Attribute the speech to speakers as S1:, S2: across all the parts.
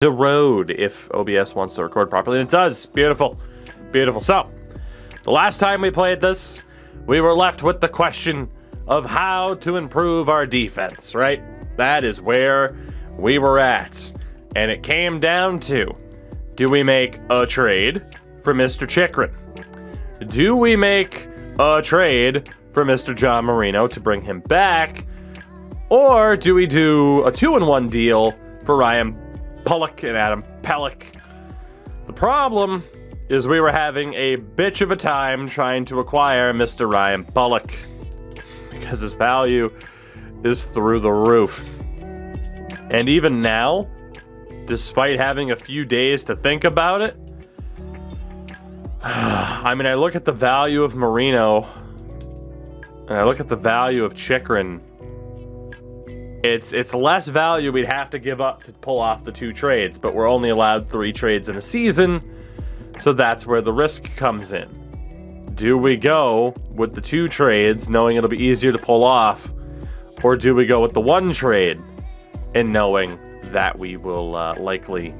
S1: the road if OBS wants to record properly, and it does. Beautiful. Beautiful. So, the last time we played this, we were left with the question of how to improve our defense, right? That is where we were at. And it came down to, do we make a trade for Mr. Chychrun? Do we make a trade for Mr. John Marino to bring him back? Or do we do a 2-in-1 deal for Ryan Pulock and Adam Pelech? The problem is we were having a bitch of a time trying to acquire Mr. Ryan Pulock because his value is through the roof. And even now, despite having a few days to think about it, I mean, I look at the value of Marino and I look at the value of Chychrun. It's less value we'd have to give up to pull off the 2 trades, but we're only allowed 3 trades in a season, so that's where the risk comes in. Do we go with the 2 trades, knowing it'll be easier to pull off, or do we go with the 1 trade and knowing that we will likely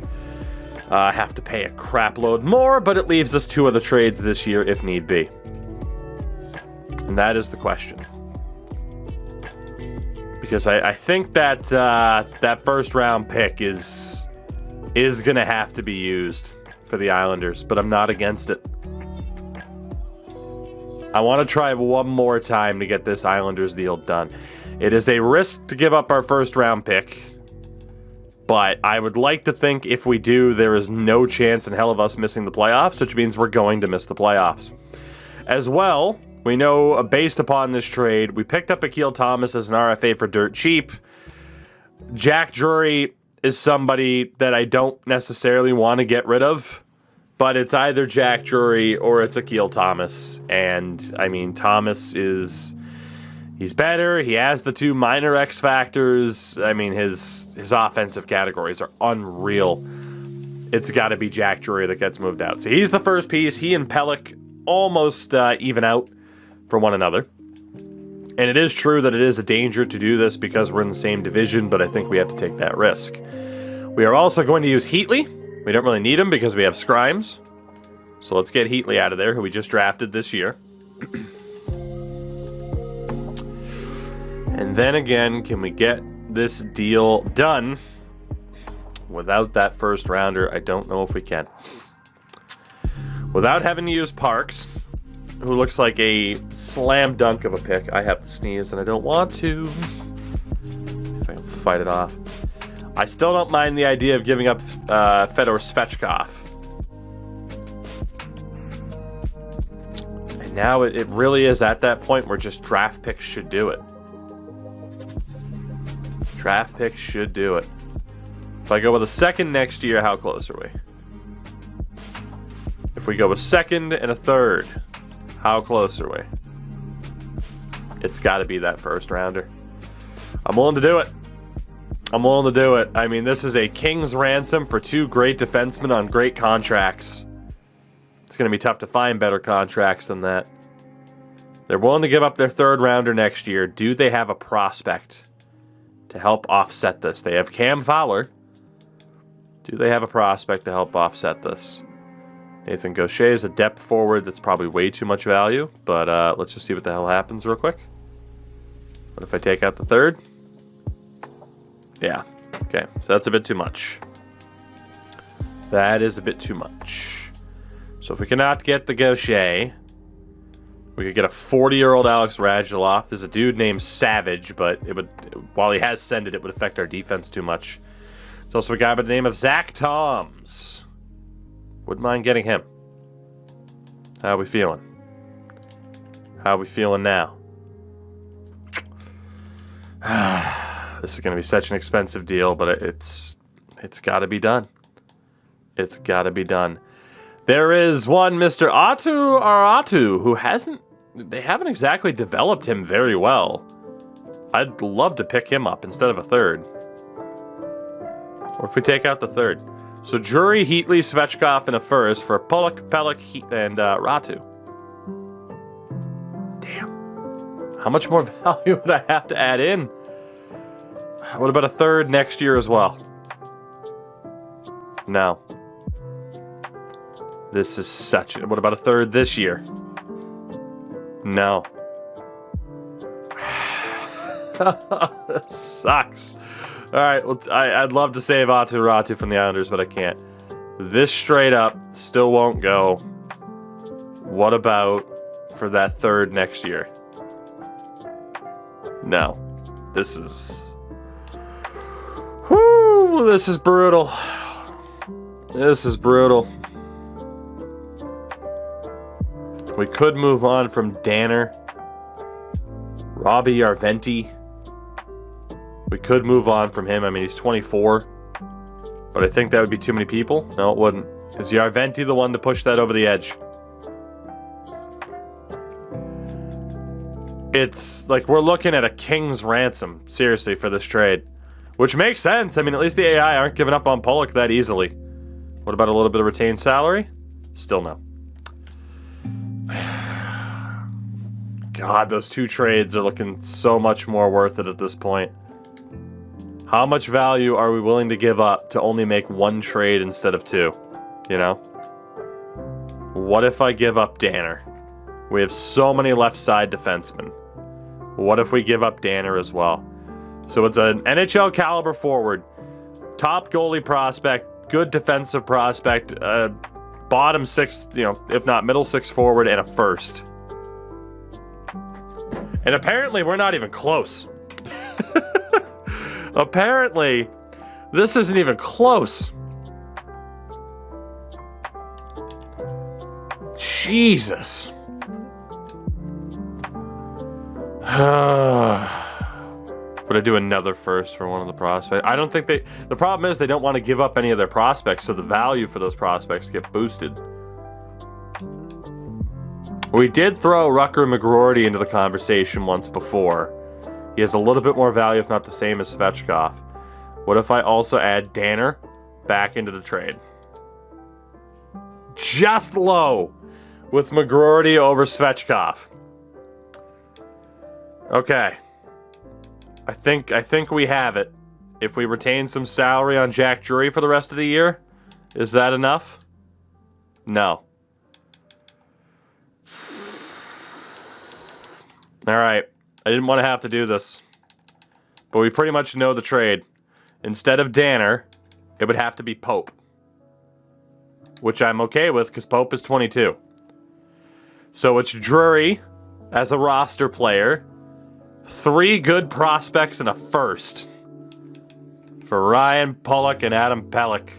S1: have to pay a crap load more, but it leaves us 2 other trades this year if need be? And that is the question. Because I think that that first round pick is gonna have to be used for the Islanders, but I'm not against it. I want to try one more time to get this Islanders deal done. It is a risk to give up our first round pick, but I would like to think if we do, there is no chance in hell of us missing the playoffs, which means we're going to miss the playoffs. As well, we know, based upon this trade, we picked up Akil Thomas as an RFA for dirt cheap. Jack Drury is somebody that I don't necessarily want to get rid of, but it's either Jack Drury or it's Akil Thomas. And, I mean, Thomas he's better. He has the 2 minor X factors. I mean, his offensive categories are unreal. It's got to be Jack Drury that gets moved out. So he's the first piece. He and Pelech almost even out for one another. And it is true that it is a danger to do this because we're in the same division, but I think we have to take that risk. We are also going to use Heatley. We don't really need him because we have Scrimes. So let's get Heatley out of there, who we just drafted this year. And then again, can we get this deal done without that first rounder? I don't know if we can. Without having to use Parks, who looks like a slam dunk of a pick. I have to sneeze and I don't want to. If I can fight it off. I still don't mind the idea of giving up Fedor Svechkov. And now it really is at that point where just draft picks should do it. Draft picks should do it. If I go with a second next year, how close are we? If we go with second and a third, how close are we? It's got to be that first rounder. I'm willing to do it. I'm willing to do it. I mean, this is a king's ransom for 2 great defensemen on great contracts. It's going to be tough to find better contracts than that. They're willing to give up their 3rd rounder next year. Do they have a prospect to help offset this? They have Cam Fowler. Do they have a prospect to help offset this? Nathan Gaucher is a depth forward that's probably way too much value, but let's just see what the hell happens real quick. What if I take out the 3rd? Yeah, okay, so that's a bit too much. That is a bit too much. So if we cannot get the Gaucher, we could get a 40-year-old Alex Radulov. There's a dude named Savage, but it would, while he has sent it, it would affect our defense too much. There's also a guy by the name of Zach Toms. Wouldn't mind getting him. How are we feeling? How are we feeling now? This is going to be such an expensive deal, but it's got to be done. It's got to be done. There is one Mr. Atu, who they haven't exactly developed him very well. I'd love to pick him up instead of a 3rd. Or if we take out the 3rd. So Drury, Heatley, Svechkov, and a 1st for Pulock, Pelech, and Ratu. Damn. How much more value would I have to add in? What about a 3rd next year as well? No. This is such... What about a third this year? No. This sucks. Alright, well, I'd love to save Aatu Ratu from the Islanders, but I can't. This straight up still won't go. What about for that third next year? No. This is... Whoo, this is brutal. This is brutal. We could move on from Danner. Robbie Arventi. We could move on from him. I mean, he's 24. But I think that would be too many people. No, it wouldn't. Is Arventi the one to push that over the edge? It's like we're looking at a king's ransom, seriously, for this trade. Which makes sense. I mean, at least the AI aren't giving up on Pollock that easily. What about a little bit of retained salary? Still no. God, those two trades are looking so much more worth it at this point. How much value are we willing to give up to only make one trade instead of two? You know? What if I give up Danner? We have so many left side defensemen. What if we give up Danner as well? So it's an NHL caliber forward, top goalie prospect, good defensive prospect, bottom six, you know, if not middle six forward, and a first. And apparently we're not even close. Apparently, this isn't even close. Jesus. Would I do another first for one of the prospects? I don't think they... The problem is they don't want to give up any of their prospects, so the value for those prospects get boosted. We did throw Rucker McGroarty into the conversation once before. He has a little bit more value, if not the same as Svechkov. What if I also add Danner back into the trade? Just low with McGroarty over Svechkov. Okay. I think we have it. If we retain some salary on Jack Drury for the rest of the year, is that enough? No. Alright. I didn't want to have to do this. But we pretty much know the trade. Instead of Danner, it would have to be Pope. Which I'm okay with, because Pope is 22. So it's Drury as a roster player. 3 good prospects and a first. For Ryan Pollock and Adam Pelech.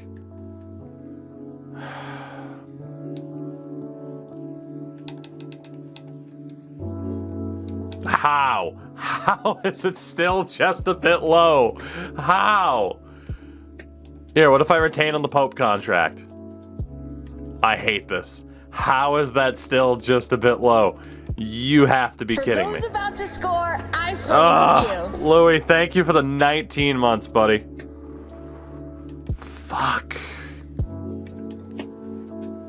S1: How? How is it still just a bit low? How? Here, what if I retain on the Pope contract? I hate this. How is that still just a bit low? You have to be kidding me.
S2: For those about to score, I salute you.
S1: Louis, thank you for the 19 months, buddy. Fuck.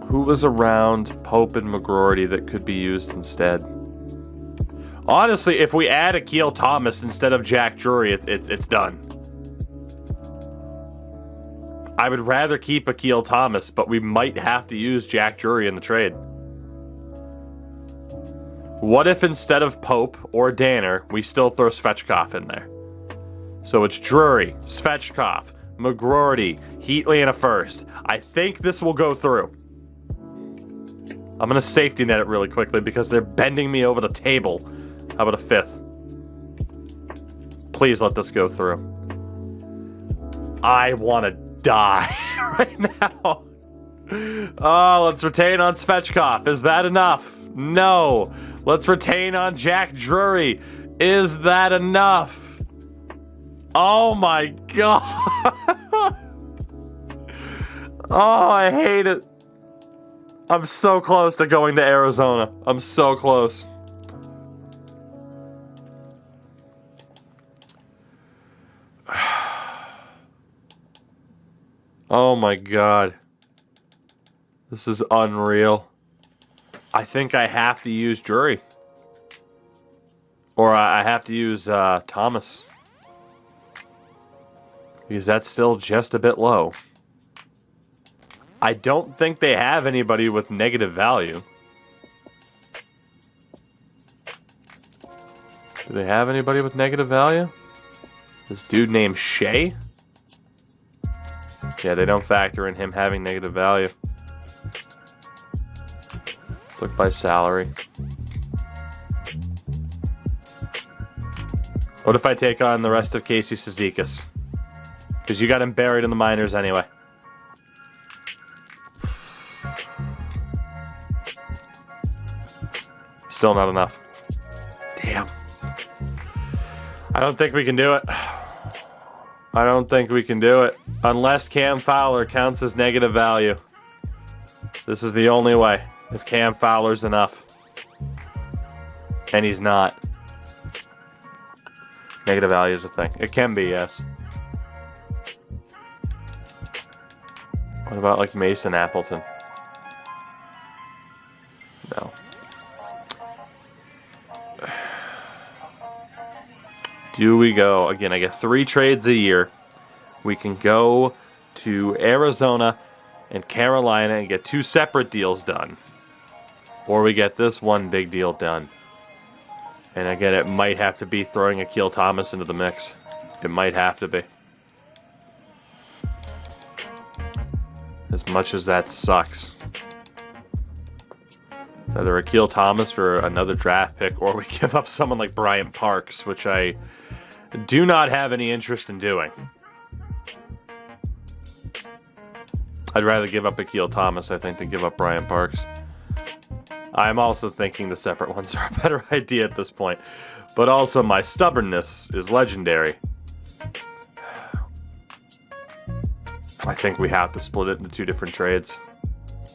S1: Who was around Pope and McGroarty that could be used instead? Honestly, if we add Akil Thomas instead of Jack Drury, it's done. I would rather keep Akil Thomas, but we might have to use Jack Drury in the trade. What if instead of Pope or Danner, we still throw Svechkov in there? So it's Drury, Svechkov, McGroarty, Heatley, and a first. I think this will go through. I'm going to safety net it really quickly because they're bending me over the table. How about a 5th? Please let this go through. I want to die right now. Oh, let's retain on Svechkov. Is that enough? No. Let's retain on Jack Drury. Is that enough? Oh my god. Oh, I hate it. I'm so close to going to Arizona. I'm so close. Oh my god. This is unreal. I think I have to use Drury. Or I have to use Thomas. Because that's still just a bit low. I don't think they have anybody with negative value. Do they have anybody with negative value? This dude named Shea? Yeah, they don't factor in him having negative value. Look by salary. What if I take on the rest of Casey Cizikas? Because you got him buried in the minors anyway. Still not enough. Damn. I don't think we can do it. I don't think we can do it. Unless Cam Fowler counts as negative value. This is the only way. If Cam Fowler's enough. And he's not. Negative value is a thing. It can be, yes. What about like Mason Appleton? No. Do we go? Again, I get 3 trades a year. We can go to Arizona and Carolina and get 2 separate deals done. Or we get this one big deal done. And again, it might have to be throwing Akil Thomas into the mix. It might have to be. As much as that sucks. Either Akil Thomas for another draft pick, or we give up someone like Bryant Parks, which I do not have any interest in doing. I'd rather give up Akil Thomas, I think, than give up Bryant Parks. I'm also thinking the separate ones are a better idea at this point. But also, my stubbornness is legendary. I think we have to split it into 2 different trades.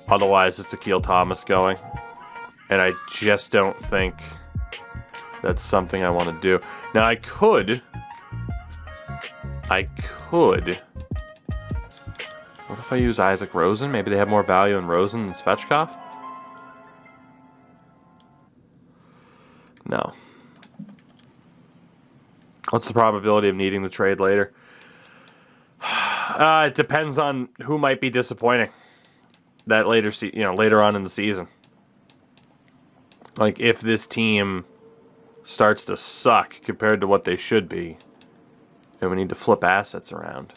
S1: Otherwise, it's Akil Thomas going. And I just don't think that's something I want to do. Now, I could... What if I use Isaac Rosen? Maybe they have more value in Rosen than Svechkov? No. What's the probability of needing the trade later? It depends on who might be disappointing that later on in the season. Like, if this team starts to suck compared to what they should be, then we need to flip assets around.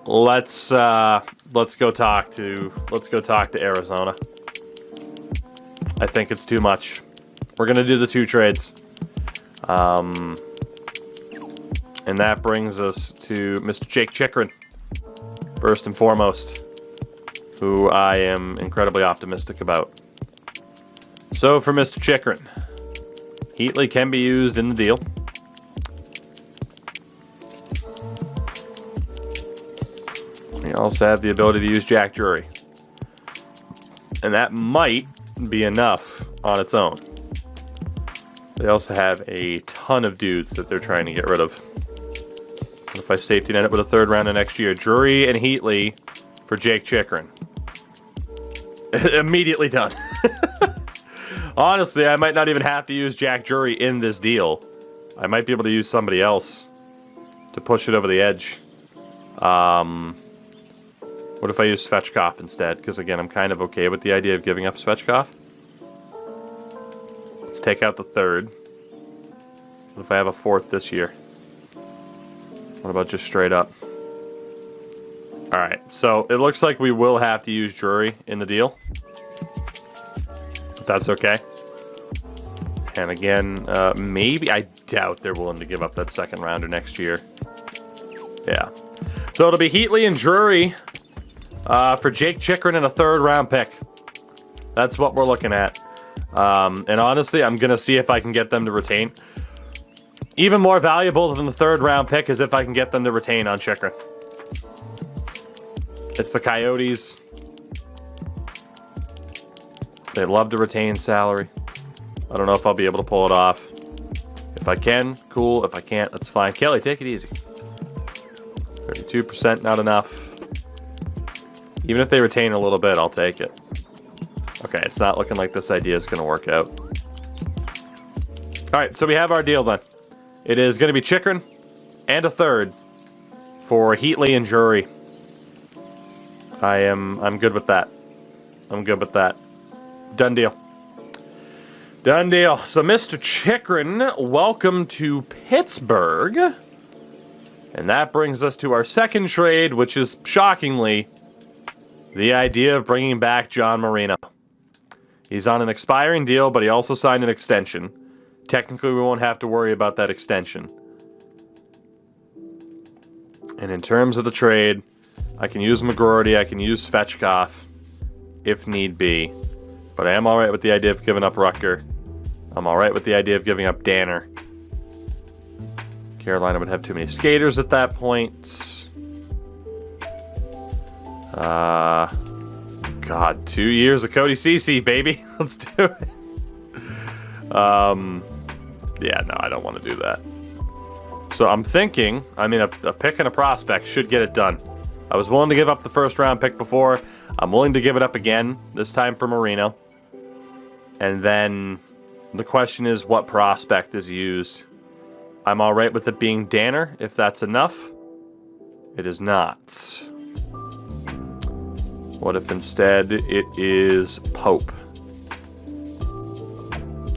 S1: Let's go talk to Arizona. I think it's too much. We're gonna do the 2 trades. And that brings us to Mr. Jake Chychrun, first and foremost, who I am incredibly optimistic about. So for Mr. Chychrun, Heatley can be used in the deal. We also have the ability to use Jack Drury. And that might be enough on its own. They also have a ton of dudes that they're trying to get rid of. What if I safety net it with a 3rd rounder next year? Drury and Heatley for Jake Chychrun. Immediately done. Honestly, I might not even have to use Jack Drury in this deal. I might be able to use somebody else to push it over the edge. What if I use Svechkov instead? Because again, I'm kind of okay with the idea of giving up Svechkov. Let's take out the 3rd. What if I have a 4th this year? What about just straight up? Alright, so it looks like we will have to use Drury in the deal. But that's okay. And again, maybe, I doubt they're willing to give up that 2nd rounder next year. Yeah. So it'll be Heatley and Drury for Jake Chychrun and a 3rd round pick. That's what we're looking at. And honestly, I'm going to see if I can get them to retain. Even more valuable than the 3rd round pick is if I can get them to retain on Chychrun. It's the Coyotes. They love to retain salary. I don't know if I'll be able to pull it off. If I can, cool. If I can't, that's fine. Kelly, take it easy. 32%, not enough. Even if they retain a little bit, I'll take it. Okay, it's not looking like this idea is going to work out. Alright, so we have our deal then. It is going to be Chychrun and a 3rd for Heatley and Drury. I'm good with that. I'm good with that. Done deal. Done deal. So, Mr. Chychrun, welcome to Pittsburgh. And that brings us to our second trade, which is, shockingly, the idea of bringing back John Marino. He's on an expiring deal, but he also signed an extension. Technically, we won't have to worry about that extension. And in terms of the trade, I can use McGroarty, I can use Svechkov, if need be. But I am alright with the idea of giving up Rucker. I'm alright with the idea of giving up Danner. Carolina would have too many skaters at that point. God, 2 years of Cody Ceci, baby. Let's do it. Yeah, no, I don't want to do that. So I'm thinking, a pick and a prospect should get it done. I was willing to give up the first round pick before. I'm willing to give it up again, this time for Marino. And then the question is, what prospect is used? I'm alright with it being Danner, if that's enough. It is not. What if instead it is Pope?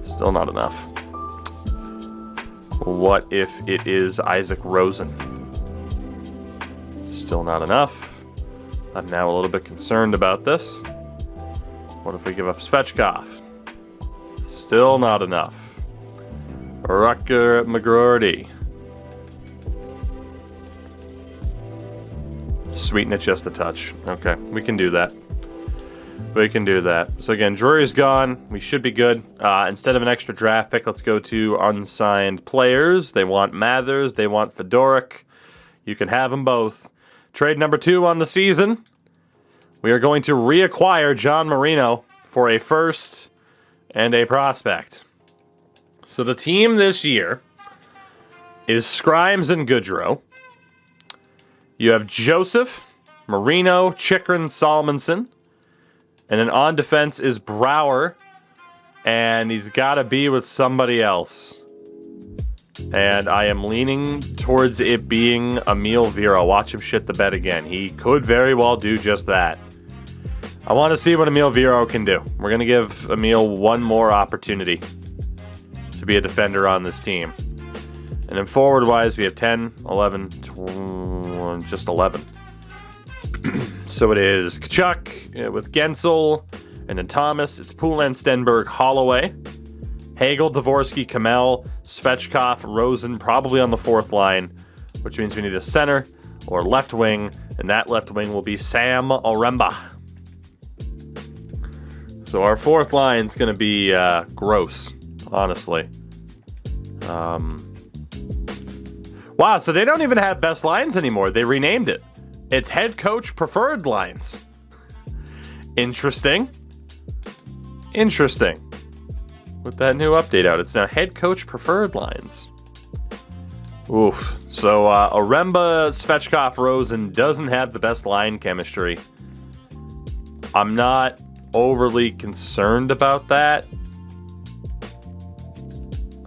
S1: Still not enough. What if it is Isaac Rosen? Still not enough. I'm now a little bit concerned about this. What if we give up Svechkov? Still not enough. Rucker McGroarty. Sweeten it just a touch. Okay, we can do that. We can do that. So again, Drury's gone. We should be good. Instead of an extra draft pick, let's go to unsigned players. They want Mathers. They want Fedoruk. You can have them both. Trade number 2 on the season. We are going to reacquire John Marino for a first and a prospect. So the team this year is Scrimes and Goodrow. You have Joseph, Marino, Chychrun, Salmonson. And then on defense is Brouwer. And he's got to be with somebody else. And I am leaning towards it being Emil Viro. Watch him shit the bed again. He could very well do just that. I want to see what Emil Viro can do. We're going to give Emil one more opportunity to be a defender on this team. And then forward-wise, we have 10, 11, 12, just 11. So it is Tkachuk with Gensel, and then Thomas. It's Poulin, Stenberg, Holloway, Hagel, Dvorsky, Kamel, Svechkov, Rosen, probably on the fourth line, which means we need a center or left wing, and that left wing will be Sam Oremba. So our fourth line's going to be gross, honestly. Wow, so they don't even have best lines anymore. They renamed it. It's head coach preferred lines. Interesting. Interesting. With that new update out, it's now head coach preferred lines. Oof. So Oremba, Svechkov, Rosen doesn't have the best line chemistry. I'm not overly concerned about that.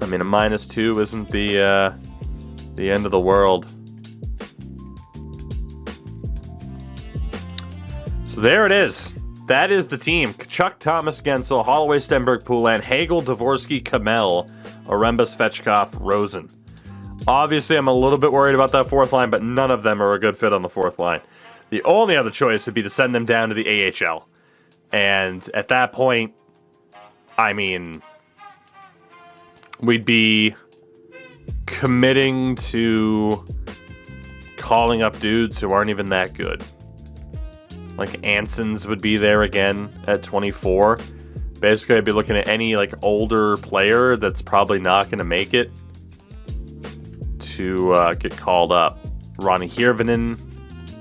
S1: I mean, a -2 isn't the end of the world. So there it is. That is the team. Tkachuk, Thomas, Gensel, Holloway, Stenberg, Poulin, Hagel, Dvorsky, Kamel, Oremba, Svechkov, Rosen. Obviously, I'm a little bit worried about that fourth line, but none of them are a good fit on the fourth line. The only other choice would be to send them down to the AHL. And at that point, I mean, we'd be committing to calling up dudes who aren't even that good. Like Anson's would be there again at 24. Basically, I'd be looking at any like older player that's probably not going to make it to get called up. Ronnie Hirvonen,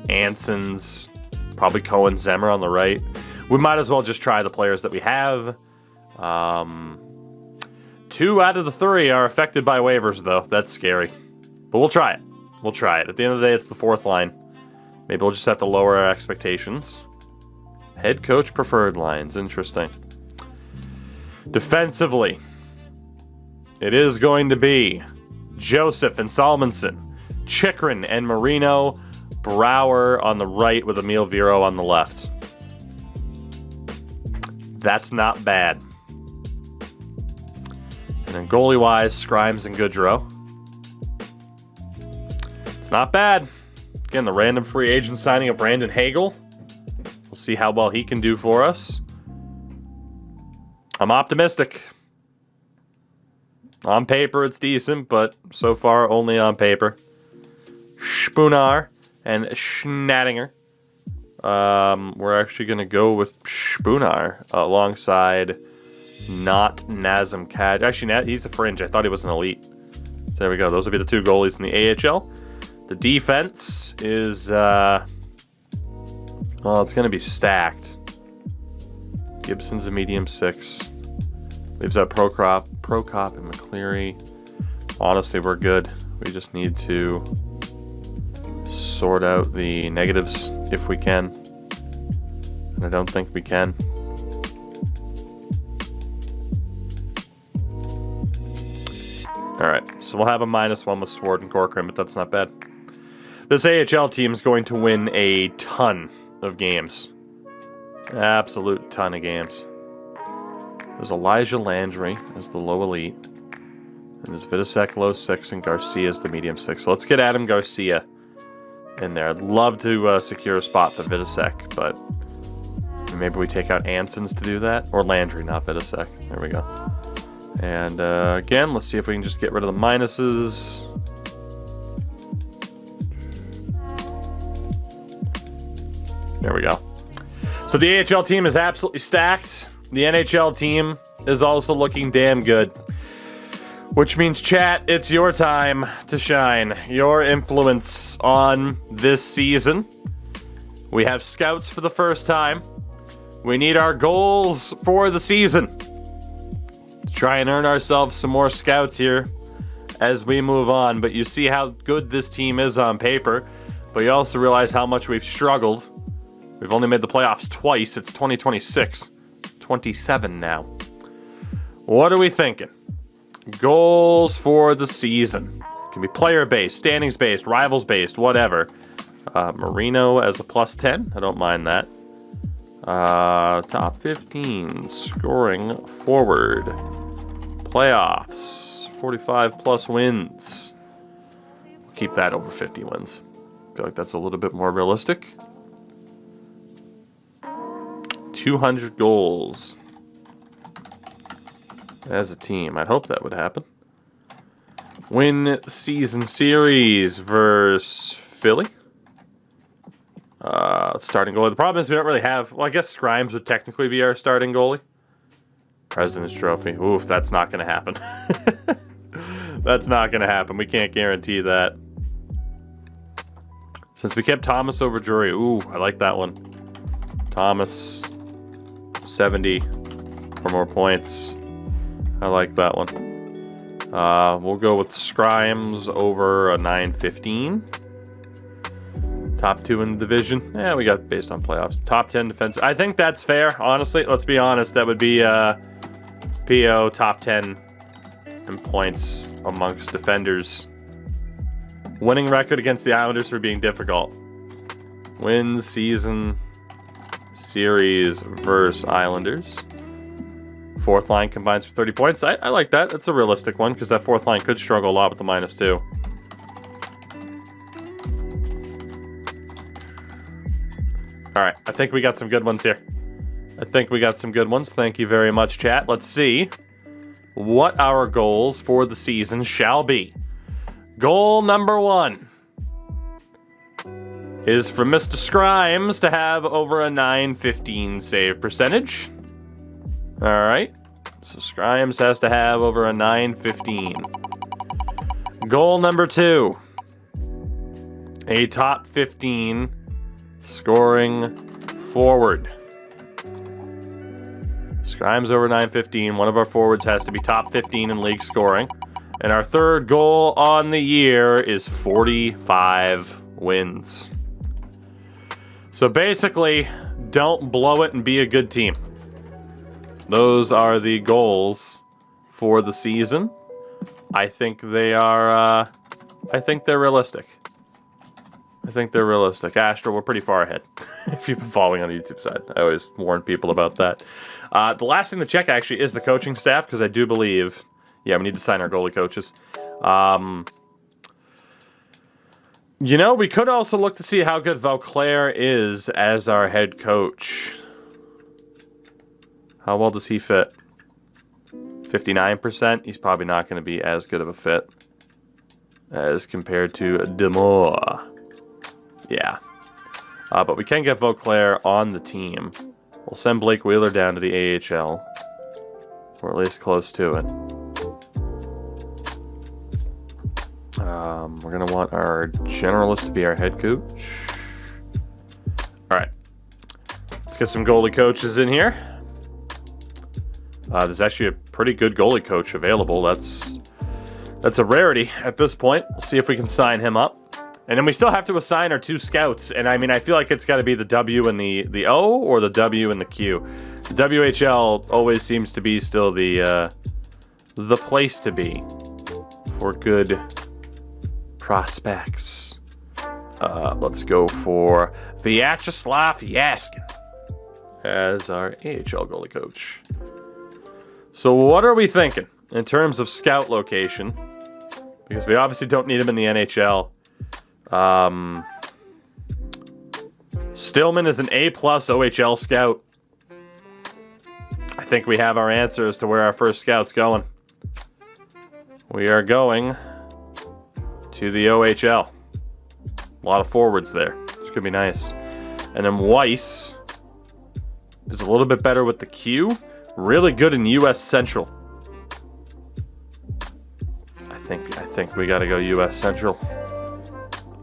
S1: Anson's, probably Cohen Zemmer on the right. We might as well just try the players that we have. 2 out of the 3 are affected by waivers, though. That's scary. But we'll try it. We'll try it. At the end of the day, it's the fourth line. Maybe we'll just have to lower our expectations. Head coach preferred lines. Interesting. Defensively, it is going to be Joseph and Salmonson, Chychrun and Marino, Brower on the right with Emil Viro on the left. That's not bad. And then goalie-wise, Scrimes and Goodrow. It's not bad. Again, the random free agent signing of Brandon Hagel. We'll see how well he can do for us. I'm optimistic. On paper, it's decent, but so far, only on paper. Spoonar and Schnattinger. We're actually going to go with Spoonar alongside not Nazem Kadri. Actually, he's a fringe. I thought he was an elite. So there we go. Those will be the two goalies in the AHL. The defense is, well, it's going to be stacked. Gibson's a medium 6. Leaves out Prokop and McCleary. Honestly, we're good. We just need to sort out the negatives if we can. And I don't think we can. Alright, so we'll have a -1 with Sword and Corcoran, but that's not bad. This AHL team is going to win a ton of games. Absolute ton of games. There's Elijah Landry as the low elite. And there's Vidicek low 6 and Garcia as the medium 6. So let's get Adam Garcia in there. I'd love to secure a spot for Vidicek, but maybe we take out Ansons to do that. Or Landry, not Vidicek. There we go. And again, let's see if we can just get rid of the minuses. There we go. So the AHL team is absolutely stacked. The NHL team is also looking damn good. Which means, chat, it's your time to shine. Your influence on this season. We have scouts for the first time. We need our goals for the season. Let's try and earn ourselves some more scouts here as we move on. But you see how good this team is on paper. But you also realize how much we've struggled. We've only made the playoffs twice. It's 2026. 27 now. What are we thinking? Goals for the season. Can be player-based, standings-based, rivals-based, whatever. Marino as a +10. I don't mind that. Top 15. Scoring forward. Playoffs. 45+ wins. Keep that over 50 wins. I feel like that's a little bit more realistic. 200 goals as a team. I'd hope that would happen. Win season series versus Philly. Starting goalie. The problem is we don't really have... Well, I guess Scrimes would technically be our starting goalie. President's Trophy. Oof, that's not going to happen. That's not going to happen. We can't guarantee that. Since we kept Thomas over Drury. Ooh, I like that one. Thomas... 70 for more points. I like that one. We'll go with Scrimes over a 915. Top 2 in the division. Yeah, we got based on playoffs. Top 10 defense. I think that's fair. Honestly, let's be honest. That would be PO top 10 in points amongst defenders. Winning record against the Islanders for being difficult. Win season series versus Islanders. Fourth line combines for 30 points. I like that. That's a realistic one because that fourth line could struggle a lot with the -2. All right, I think we got some good ones here. Thank you very much, chat. Let's see what our goals for the season shall be. Goal number 1 is for Mr. Scrimes to have over a 915 save percentage. All right, so Scrimes has to have over a 915. Goal number 2, a top 15 scoring forward. Scrimes over 915. One of our forwards has to be top 15 in league scoring. And our third goal on the year is 45 wins. So basically, don't blow it and be a good team. Those are the goals for the season. I think they are, I think they're realistic. I think they're realistic. Astro, we're pretty far ahead. If you've been following on the YouTube side, I always warn people about that. The last thing to check, actually, is the coaching staff, because I do believe... Yeah, we need to sign our goalie coaches. You know, we could also look to see how good Vauclair is as our head coach. How well does he fit? 59%? He's probably not going to be as good of a fit as compared to Demore. Yeah. But we can get Vauclair on the team. We'll send Blake Wheeler down to the AHL. Or at least close to it. We're going to want our generalist to be our head coach. Alright. Let's get some goalie coaches in here. There's actually a pretty good goalie coach available. That's a rarity at this point. We'll see if we can sign him up. And then we still have to assign our 2 scouts. And I mean, I feel like it's got to be the W and the O or the W and the Q. The WHL always seems to be still the place to be for good prospects. Let's go for Vyacheslav Yaskin as our AHL goalie coach. So what are we thinking in terms of scout location? Because we obviously don't need him in the NHL. Stillman is an A+ OHL scout. I think we have our answer as to where our first scout's going. We are going to the OHL. A lot of forwards there. This could be nice. And then Weiss is a little bit better with the Q. Really good in U.S. Central. I think we got to go U.S. Central.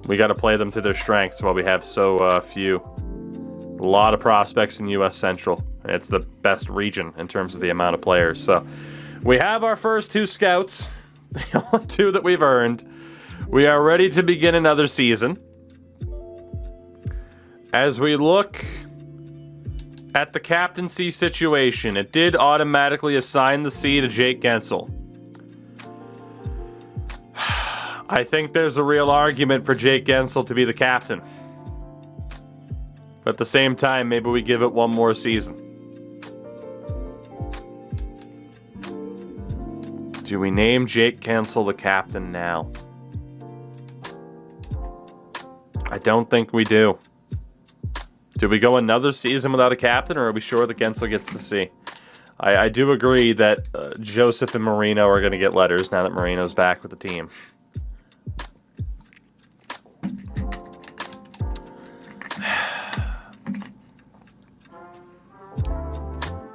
S1: We got to play them to their strengths while we have so few. A lot of prospects in U.S. Central. It's the best region in terms of the amount of players. So we have our first 2 scouts. The only 2 that we've earned. We are ready to begin another season. As we look at the captaincy situation, it did automatically assign the C to Jake Gensel. I think there's a real argument for Jake Gensel to be the captain. But at the same time, maybe we give it one more season. Do we name Jake Gensel the captain now? I don't think we do. Do we go another season without a captain, or are we sure that Gensel gets the C? I do agree that Joseph and Marino are going to get letters now that Marino's back with the team.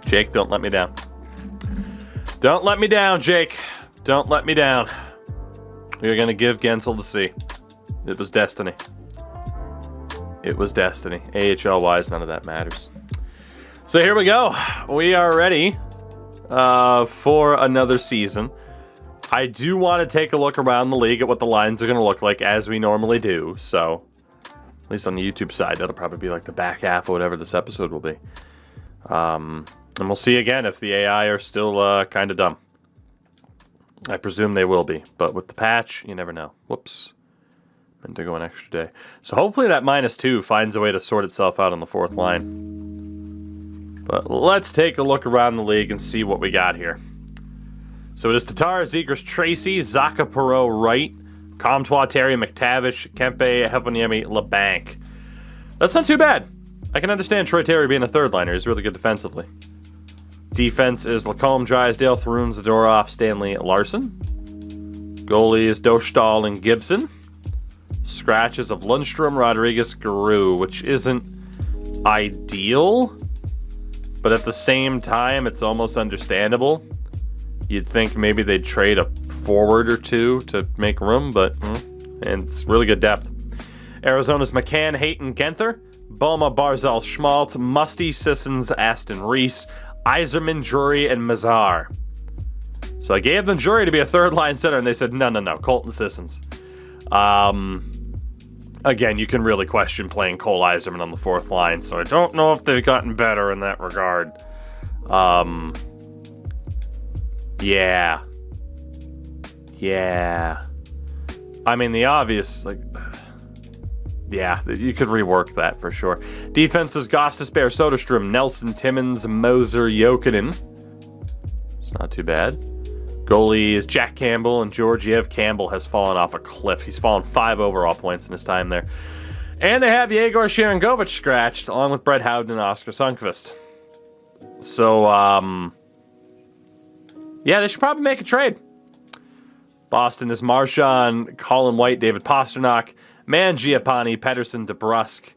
S1: Jake, don't let me down. Don't let me down, Jake. Don't let me down. We are going to give Gensel the C. It was destiny. It was destiny. AHL-wise, none of that matters. So here we go. We are ready for another season. I do want to take a look around the league at what the lines are going to look like, as we normally do. So, at least on the YouTube side, that'll probably be like the back half of whatever this episode will be. And we'll see again if the AI are still kind of dumb. I presume they will be, but with the patch, you never know. Whoops. Meant to go an extra day. So hopefully that -2 finds a way to sort itself out on the 4th line. But let's take a look around the league and see what we got here. So it is Tatar, Zegras, Tracy, Zaka, Perot, Wright, Comtois, Terry, McTavish, Kempe, Heponiemi, LeBanc. That's not too bad. I can understand Troy Terry being a 3rd liner. He's really good defensively. Defense is Lacombe, Drysdale, Thrun, Zadorov, Stanley, Larson. Goalie is Dostal and Gibson. Scratches of Lundstrom, Rodriguez, Giroux, which isn't ideal, but at the same time, it's almost understandable. You'd think maybe they'd trade a forward or 2 to make room, but and it's really good depth. Arizona's McCann, Hayton, Genther, Boma, Barzal, Schmaltz, Musty, Sissons, Aston Reese, Iserman, Drury, and Mazar. So I gave them Drury to be a 3rd line center, and they said, no, Colton Sissons. Again, you can really question playing Cole Iserman on the 4th line, so I don't know if they've gotten better in that regard. Yeah. I mean, the obvious, like, Yeah, you could rework that for sure. Defense is Gostisbehere, Soderstrom, Nelson, Timmins, Moser, Jokinen. It's not too bad. Goalie is Jack Campbell, and Georgiev. Campbell has fallen off a cliff. He's fallen 5 overall points in his time there. And they have Yegor Sharangovich scratched, along with Brett Howden and Oscar Sundqvist. So, yeah, they should probably make a trade. Boston is Marchand, Colin White, David Pastrnak, Mangiapane, Pettersson, DeBrusk.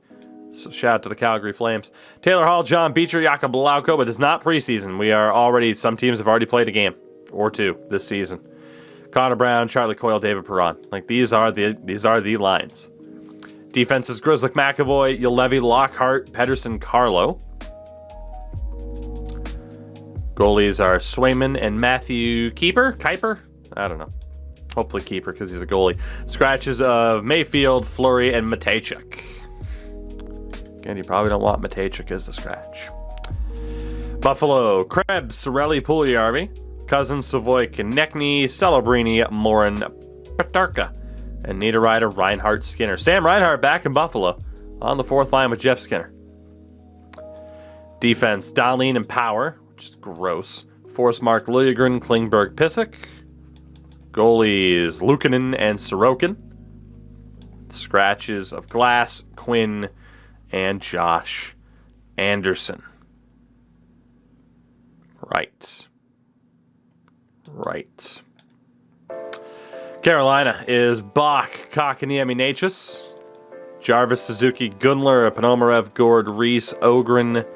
S1: So shout out to the Calgary Flames. Taylor Hall, John Beecher, Jakob Lauko, but it's not preseason. Some teams have already played a game or 2 this season. Connor Brown, Charlie Coyle, David Perron. Like, these are the lines. Defense is Grizzlick, McAvoy, Julevi, Lockhart, Pettersson, Carlo. Goalies are Swayman and Matthew Kuiper? I don't know. Hopefully Keeper, because he's a goalie. Scratches of Mayfield, Fleury, and Matejchuk. Again, you probably don't want Matejchuk as the scratch. Buffalo, Krebs, Sorelli, Puljujärvi, Cousins, Savoy, Konechny, Celebrini, Morin, Petarka, and Niederreiter, Reinhardt, Skinner. Sam Reinhardt back in Buffalo on the 4th line with Jeff Skinner. Defense, Dahlin and Power, which is gross. Forsmark, Liljegren, Klingberg, Pissick. Goalies, Luukkonen and Sorokin. Scratches of Glass, Quinn, and Josh Anderson. Right. Carolina is Bach, Kotkaniemi, Natchez, Jarvis, Suzuki, Gunler, Ponomarev, Gord, Reese, Ogren,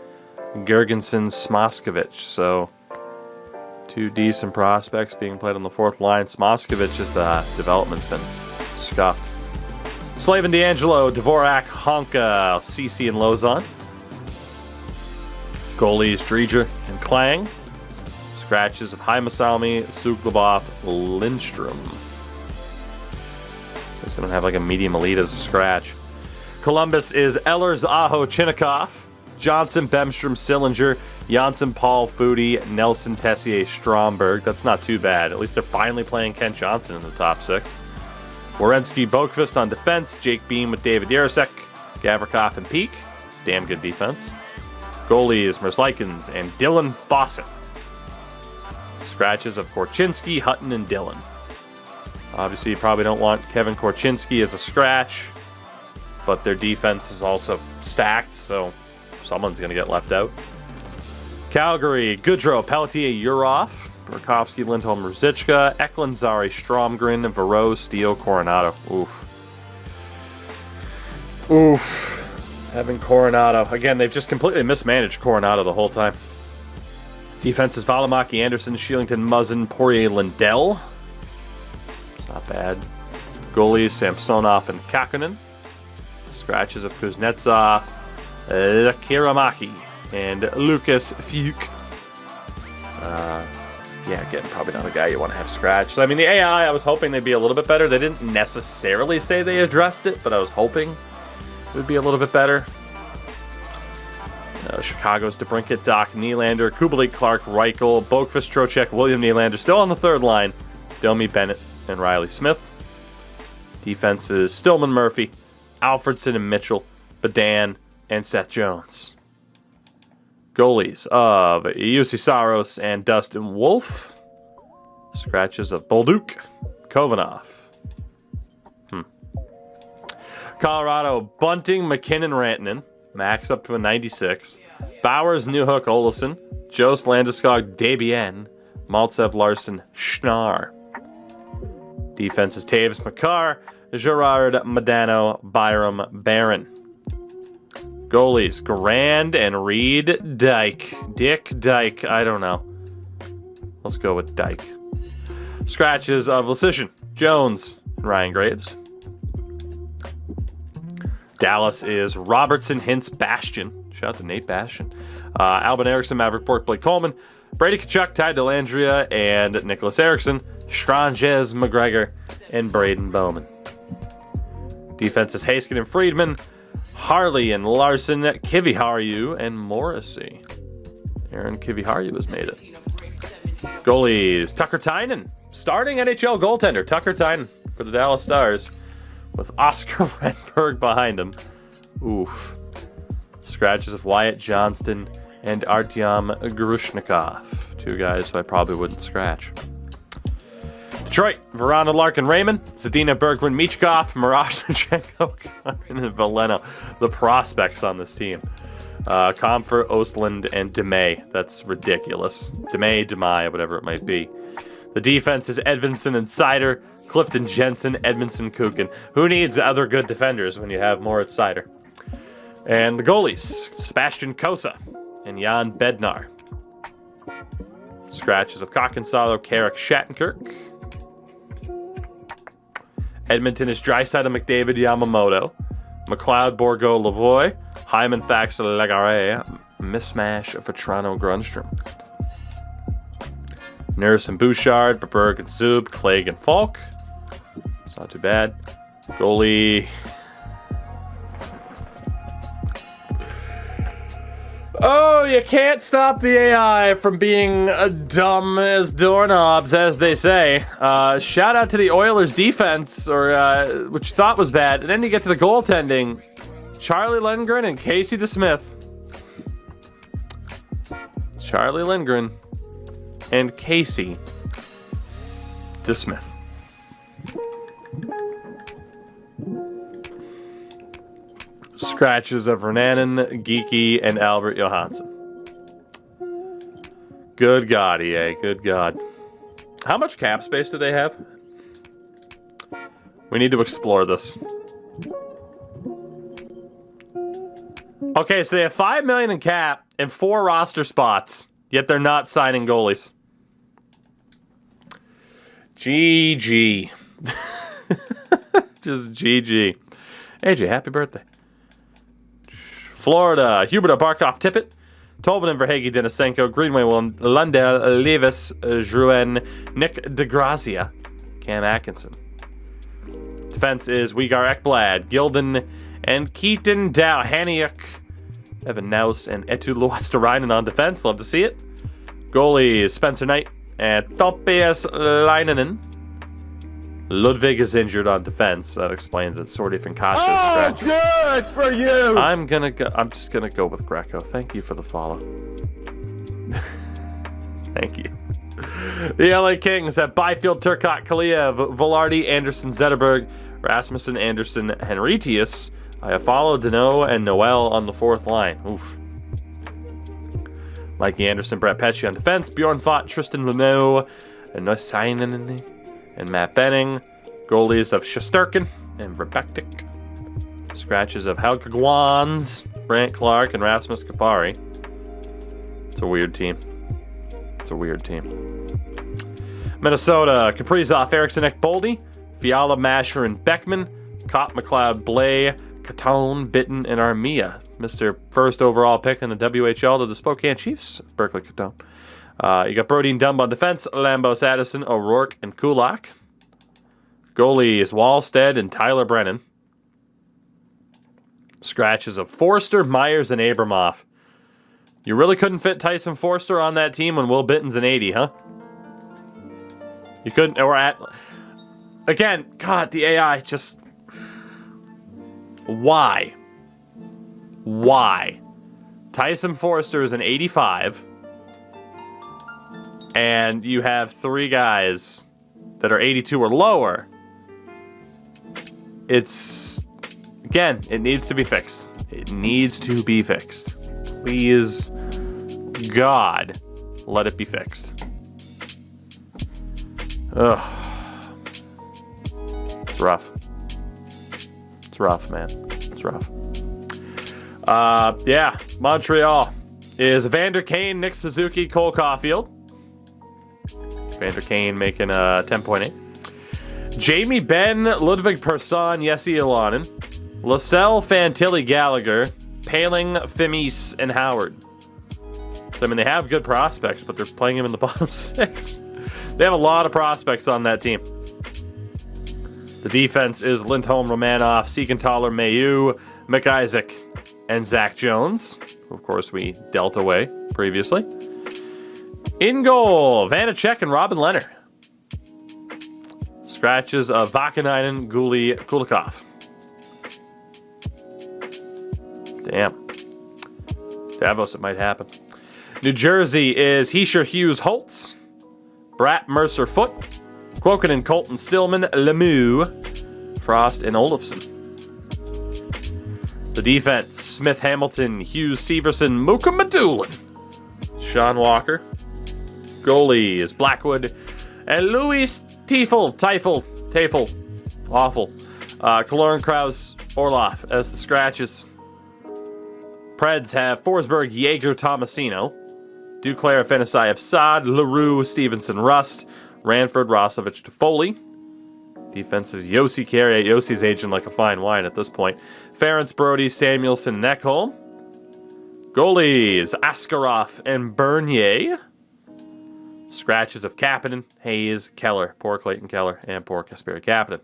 S1: Gergensen, Smoskovich. So, 2 decent prospects being played on the 4th line. Smoskovich's development's been scuffed. Slavin, D'Angelo, Dvorak, Honka, CC, and Lozon. Goalies, Dreger and Klang. Scratches of Haimasalmi, Suglobov, Lindstrom. Guess they don't have like a medium elite as a scratch. Columbus is Ehlers, Aho, Chinnikov, Johnson, Bemstrom, Sillinger, Janssen, Paul, Foodie, Nelson, Tessier, Stromberg. That's not too bad. At least they're finally playing Kent Johnson in the top 6. Werenski, Boqvist on defense. Jake Beam with David Yarosek, Gavrikov, and Peak. Damn good defense. Goalies, Merzlikins, and Dylan Fawcett. Scratches of Korchinski, Hutton, and Dillon. Obviously, you probably don't want Kevin Korchinski as a scratch, but their defense is also stacked, so someone's going to get left out. Calgary, Goodrow, Pelletier, Urov, Burakovsky, Lindholm, Ruzicka, Eklund, Zari, Stromgren, Verow, Steele, Coronado. Oof. Having Coronado. Again, they've just completely mismanaged Coronado the whole time. Defense is Valimaki, Anderson, Shieldington, Muzzin, Poirier, Lindell. It's not bad. Goalies, Samsonov and Kakkonen. Scratches of Kuznetsov, Kiramaki, and Lucas Fuchs. Yeah, again, probably not a guy you want to have scratched. I mean, the AI, I was hoping they'd be a little bit better. They didn't necessarily say they addressed it, but I was hoping it would be a little bit better. Chicago's DeBrincat, Doc, Nylander, Kubalik, Clark, Reichel, Boqvist, Trocheck, William Nylander, still on the 3rd line. Domi, Bennett, and Riley Smith. Defenses, Stillman, Murphy, Alfredson and Mitchell, Badan, and Seth Jones. Goalies of Jussi Saros and Dustin Wolf. Scratches of Bolduc, Kovanov. Colorado, Bunting, McKinnon, Rantanen. Max up to a 96. Bowers, Newhook, Olesen. Jost, Landeskog, Debian. Maltsev, Larson, Schnarr. Defense is Taves, Makar, Gerard, Modano, Byram, Barron. Goalies, Grand and Reed, Dyke. Dick, Dyke, I don't know. Let's go with Dyke. Scratches of Lecition, Jones, and Ryan Graves. Dallas is Robertson, Hintz, Bastian. Shout out to Nate Bastian. Albin Eriksson, Maverick Pork, Blake Coleman. Brady Tkachuk, Ty Dellandrea, and Nicholas Eriksson. Stranges, McGregor, and Braden Bowman. Defense is Haskin and Friedman. Harley and Larson, Kiviharju, and Morrissey. Aaron Kiviharju has made it. Goalies, Tucker Tynan. Starting NHL goaltender, Tucker Tynan for the Dallas Stars. with Oscar Renberg behind him. Oof. Scratches of Wyatt Johnston and Artyom Grushnikov. 2 guys who I probably wouldn't scratch. Detroit, Verona, Larkin, Raymond, Zadina, Bergwin, Michkov, Miroshnichenko, and Veleno. The prospects on this team. Comfort, Ostland, and DeMay. That's ridiculous. DeMay, whatever it might be. The defense is Edvinson and Sider, Clifton Jensen, Edmondson, Kukin. Who needs other good defenders when you have Moritz Sider? And the goalies, Sebastian Kosa and Jan Bednar. Scratches of Kokkensalo, Carrick, Shattenkirk. Edmonton is Draisaitl, McDavid, Yamamoto. McLeod, Borgo, Lavoie. Hyman, Thax, Legare. Mismash, Vetrano, Grunstrom. Nurse and Bouchard, Berg and Zub, Clegg and Falk. It's not too bad. Goalie. Oh, you can't stop the AI from being dumb as doorknobs, as they say. Shout out to the Oilers defense, which you thought was bad. And then you get to the goaltending. Charlie Lindgren and Casey DeSmith. Charlie Lindgren and Casey DeSmith. Scratches of Renanen, Geeky, and Albert Johansson. Good God, EA. Good God. How much cap space do they have? We need to explore this. Okay, so they have $5 million in cap and 4 roster spots, yet they're not signing goalies. GG. Just GG. AJ, happy birthday. Florida, Hubert, Barkov, Tippett, Tolvanen, Verhage, Denisenko, Greenway, Lundell, Levis, Drouin, Nick DeGrazia, Cam Atkinson. Defense is Uyghur Ekblad, Gilden, and Keaton Dow, Haniuk, Evan Naus, and Etu Luosterainen on defense. Love to see it. Goalies, Spencer Knight, and Topias Lainanen. Ludwig is injured on defense. That explains it. Sorty Finkasha scratches.
S3: Good for you!
S1: I'm just gonna go with Greco. Thank you for the follow. Thank you. The LA Kings have Byfield, Turcotte, Kaliev, Velarde, Anderson, Zetterberg, Rasmussen, Anderson, Henritius. I have followed Deneau and Noel on the 4th line. Oof. Mikey Anderson, Brett Pesci on defense. Bjorn Fott, Tristan Luneau, and Nosainen, and Matt Benning. Goalies of Shesterkin and Verbektik. Scratches of Helge Gwans, Brant Clark, and Rasmus Kapari. It's a weird team. It's a weird team. Minnesota, Kaprizov, Eriksson, Boldy, Fiala, Masher, and Beckman. Kopp, McLeod, Blay, Catone, Bitten, and Armia. Mr. First overall pick in the WHL to the Spokane Chiefs, Berkeley Catone. You got Brody and Dumb on defense, Lambos, Addison, O'Rourke, and Kulak. Goalies, Wallstead and Tyler Brennan. Scratches of Forster, Myers, and Abramoff. You really couldn't fit Tyson Forster on that team when Will Bitten's an 80, huh? You couldn't, or at... Again, God, the AI just... Why? Why? Tyson Forster is an 85, and you have 3 guys that are 82 or lower. It's... Again, it needs to be fixed. It needs to be fixed. Please, God, let it be fixed. Ugh. It's rough. It's rough, man. It's rough. Yeah, Montreal is Vander Kane, Nick Suzuki, Cole Caulfield. Vander Kane making 10.8. Jamie Benn, Ludwig Persson, Jesse Ilonen. Lascelles, Fantilli, Gallagher, Paling, Fimis, and Howard. So, I mean, they have good prospects, but they're playing him in the bottom 6. They have a lot of prospects on that team. The defense is Lindholm, Romanoff, Siegenthaler, Mayu, McIsaac, and Zach Jones. Of course, we dealt away previously. In goal, Vanacek and Robin Leonard. Scratches of Vakanainen, Guli, Kulikov. Damn. Davos, it might happen. New Jersey is Heischer, Hughes, Holtz. Bratt, Mercer, Foote. Quokinen, Colton, Stillman, Lemieux, Frost, and Olofsson. The defense, Smith, Hamilton, Hughes, Severson, Mooka Madulin. Sean Walker. Goalies, Blackwood, and Louis Teifel. Awful. Kaloran, Krause, Orloff as the scratches. Preds have Forsberg, Jaeger, Tomasino. Duclair, Fenisayev, Saad, LaRue, Stevenson, Rust, Ranford, Rosovich, Toffoli. Defense is Yossi Carrier. Yossi's aging like a fine wine at this point. Ferentz, Brody, Samuelson, Neckholm. Goalies, Askarov and Bernier. Scratches of Kapanen, Hayes, Keller. Poor Clayton Keller and poor Kasperi Kapanen.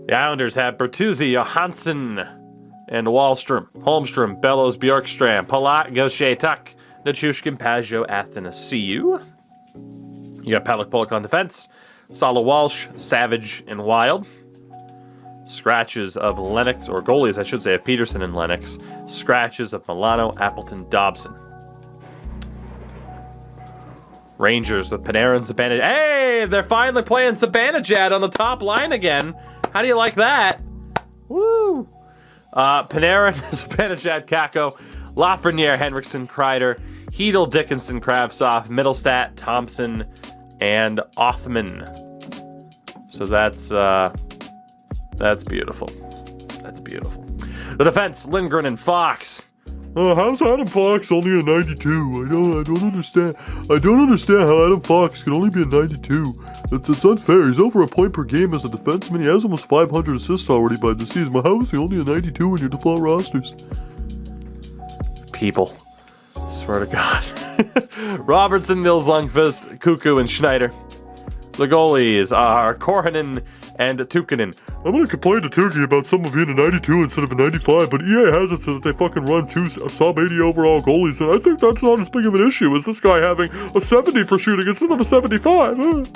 S1: The Islanders have Bertuzzi, Johansson, and Wallstrom, Holmstrom, Bellows, Bjorkstrand, Palat, Gaucher, Tuck, Nichushkin, Pajot, Athanasiou. You got Pellick, Bullock on defense. Sala, Walsh, Savage, and Wild. Scratches of Lennox, or goalies, I should say, of Peterson and Lennox. Scratches of Milano, Appleton, Dobson. Rangers with Panarin, Zibanejad. Hey, they're finally playing Zibanejad on the top line again. How do you like that? Woo! Panarin, Zibanejad, Kakko, Lafreniere, Henriksen, Kreider, Hedel, Dickinson, Kravtsov, Middlestat, Thompson, and Othman. So that's beautiful. That's beautiful. The defense, Lindgren and Fox. How's Adam Fox only a 92? I don't understand. I don't understand how Adam Fox can only be a 92. It's unfair. He's over a point per game as a defenseman. He has almost 500 assists already by the season. But how is he only a 92 in your default rosters? People. Swear to God. Robertson, Nils Lundqvist, Kuku, and Schneider. The goalies are Korhonen and Tukkonen. I'm going to complain to Tukey about someone being a 92 instead of a 95, but EA has it so that they fucking run two sub-80 overall goalies, and I think that's not as big of an issue as this guy having a 70 for shooting instead of a 75.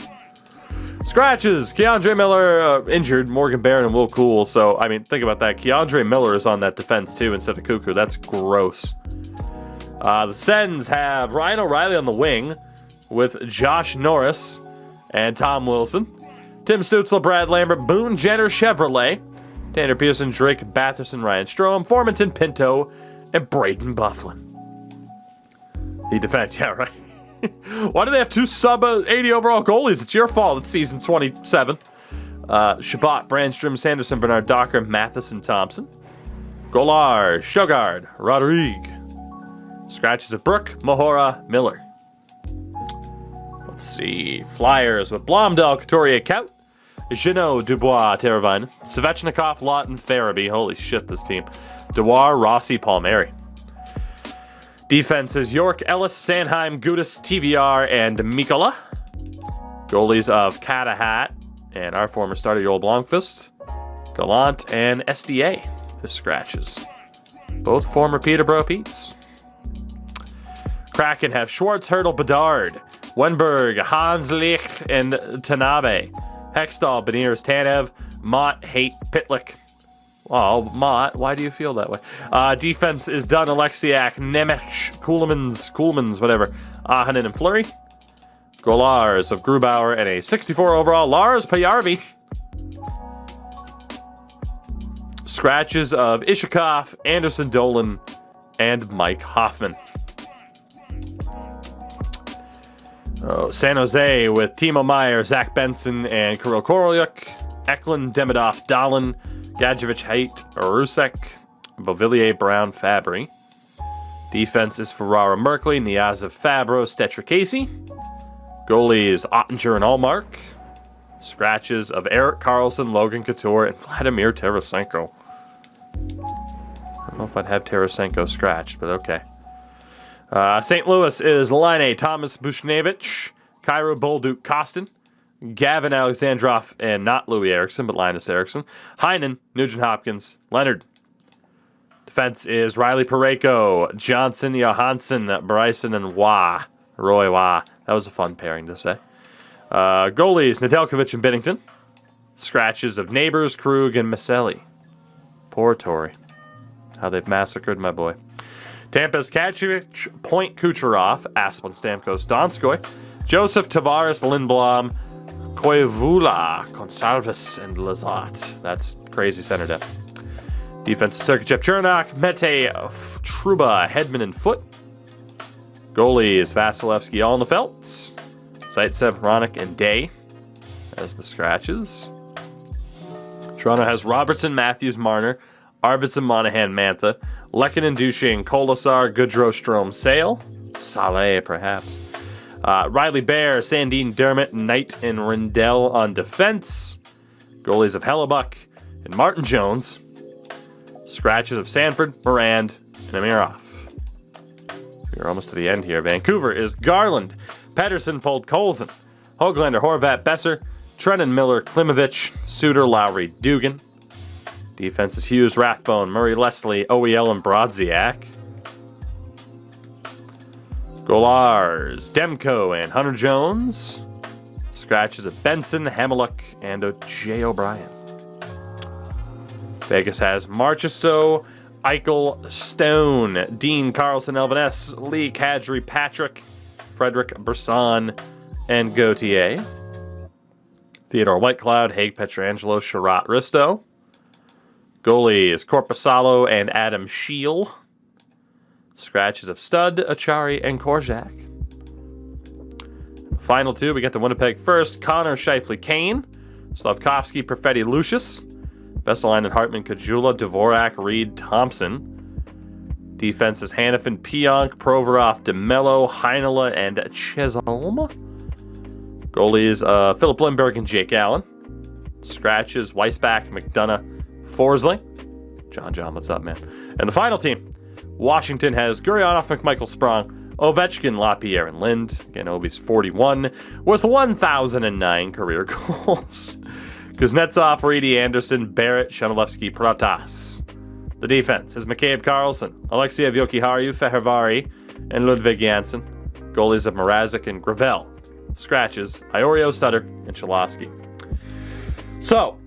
S1: Scratches. Keandre Miller injured. Morgan Barron and Will Cool. So, I mean, think about that. Keandre Miller is on that defense, too, instead of Kuku. That's gross. The Sens have Ryan O'Reilly on the wing with Josh Norris and Tom Wilson. Tim Stützle, Brad Lambert, Boone Jenner, Chevrolet, Tanner Pearson, Drake Batherson, Ryan Strome, Formanton, Pinto, and Braden Bufflin. The defense, yeah, right. Why do they have two sub-80 overall goalies? It's your fault. It's season 27. Shabbat, Brandstrom, Sanderson, Bernard Docker, Matheson, Thompson. Golar, Shogard, Rodrigue. Scratches of Brook, Mahora, Miller. Let's see. Flyers with Blomdahl, Couturier, Kaut, Jeannot, Dubois, Teravainen, Svechnikov, Lawton, Farabee. Holy shit, this team. Dewar, Rossi, Palmieri. Defense is York, Ellis, Sanheim, Gudis, TVR, and Mikola. Goalies of Catahat and our former starter, Joel Blomqvist, Gallant, and SDA. His scratches. Both former Peterborough Petes. Kraken have Schwartz, Hurdle, Bedard, Wenberg, Hans Licht, and Tanabe. Hextall, Beniers, Tanev, Mott, Haight, Pitlick. Oh, Mott, why do you feel that way? Defense is Dunn, Alexiak, Nemec, Kuhlmans, whatever. Ahonen and Fleury. Golars of Grubauer and a 64 overall Lars Pajärvi. Scratches of Ishikov, Anderson Dolan, and Mike Hoffman. San Jose with Timo Meyer, Zach Benson, and Kirill Korolyuk. Eklund, Demidov, Dahlin, Gadjevich, Haight, Rusek, Beauvillier, Brown, Fabry. Defense is Ferrara, Merkley, Niazov, Fabro, Stetra, Casey. Goalies Ottinger and Allmark. Scratches of Eric Carlson, Logan Couture, and Vladimir Tarasenko. I don't know if I'd have Tarasenko scratched, but okay. St. Louis is Laine, Thomas Bushnevich, Cairo Bolduc Costin, Gavin Alexandrov, and not Louis Erickson, but Linus Erickson, Heinen, Nugent Hopkins, Leonard. Defense is Riley Parayko, Johnson, Johansson, Bryson, and Roy Wah. That was a fun pairing to say. Goalies, Nedeljkovic and Binnington. Scratches of Neighbors, Krug, and Maselli. Poor Torrey. How they've massacred my boy. Tampa's Kacic, Point Kucherov, Asplund, Stamkos, Donskoy, Joseph, Tavares, Lindblom, Koivula, Gonsalves, and Lazat. That's crazy center depth. Defense, Sergachev, Chernak, Mete, Truba, Hedman, and Foot. Goalies, Vasilevsky, Alnefelt, Zaitsev, Ronick, and Day as the scratches. Toronto has Robertson, Matthews, Marner, Arvidsson, Monahan, Mantha, Lehkonen, Duchesne, Kolasar, Goodrow, Strome, Sale, Saleh, perhaps. Riley Bear, Sandine, Dermott, Knight, and Rindell on defense. Goalies of Hellebuck and Martin Jones. Scratches of Sanford, Morand, and Amirov. We're almost to the end here. Vancouver is Garland, Pedersen, Podkolzin, Höglander, Horvat, Besser, Trennan, Miller, Klimovich, Suter, Lowry, Dugan. Defense is Hughes, Rathbone, Murray, Leslie, OEL, and Brodziak. Golars, Demko, and Hunter Jones. Scratches of Benson, Hamiluk, and J. O'Brien. Vegas has Marchessault, Eichel, Stone, Dean, Carlson, Elvan, Lee, Kadri, Patrick, Frederick, Brisson, and Gauthier. Theodore Whitecloud, Hague, Petrangelo, Sherratt, Risto. Goalies, Korpisalo and Adam Scheel. Scratches of Stud, Achari, and Korczak. Final two, we get the Winnipeg first. Connor, Scheifele, Kane. Slavkovsky, Perfetti, Lucius. Vesalainen, Hartman, Kajula, Dvorak, Reed, Thompson. Defense is Hanifin, Pionk, Provorov, DeMello, Heinola, and Chesalm. Goalies, Philip Lindbergh and Jake Allen. Scratches, Weissbach, McDonough, Forsling. John, what's up, man? And the final team, Washington has Gurionov, McMichael, Sprong, Ovechkin, LaPierre, and Lind. Again, Obi's 41 with 1,009 career goals. Kuznetsov, Reedy, Anderson, Barrett, Shemilevsky, Protas. The defense is McCabe, Carlson, Alexiev, Jokiharju, Fehervari, and Ludwig Janssen. Goalies of Mrazek and Gravel. Scratches, Iorio, Sutter, and Cholowski. So,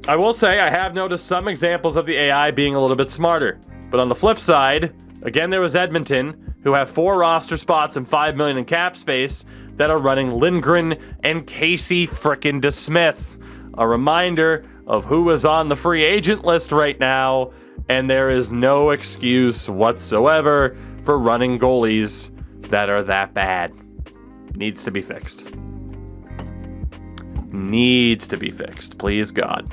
S1: I will say I have noticed some examples of the AI being a little bit smarter. But on the flip side, again, there was Edmonton, who have 4 roster spots and $5 million in cap space, that are running Lindgren and Casey frickin' DeSmith. A reminder of who is on the free agent list right now, and there is no excuse whatsoever for running goalies that are that bad. Needs to be fixed. Needs to be fixed, please God.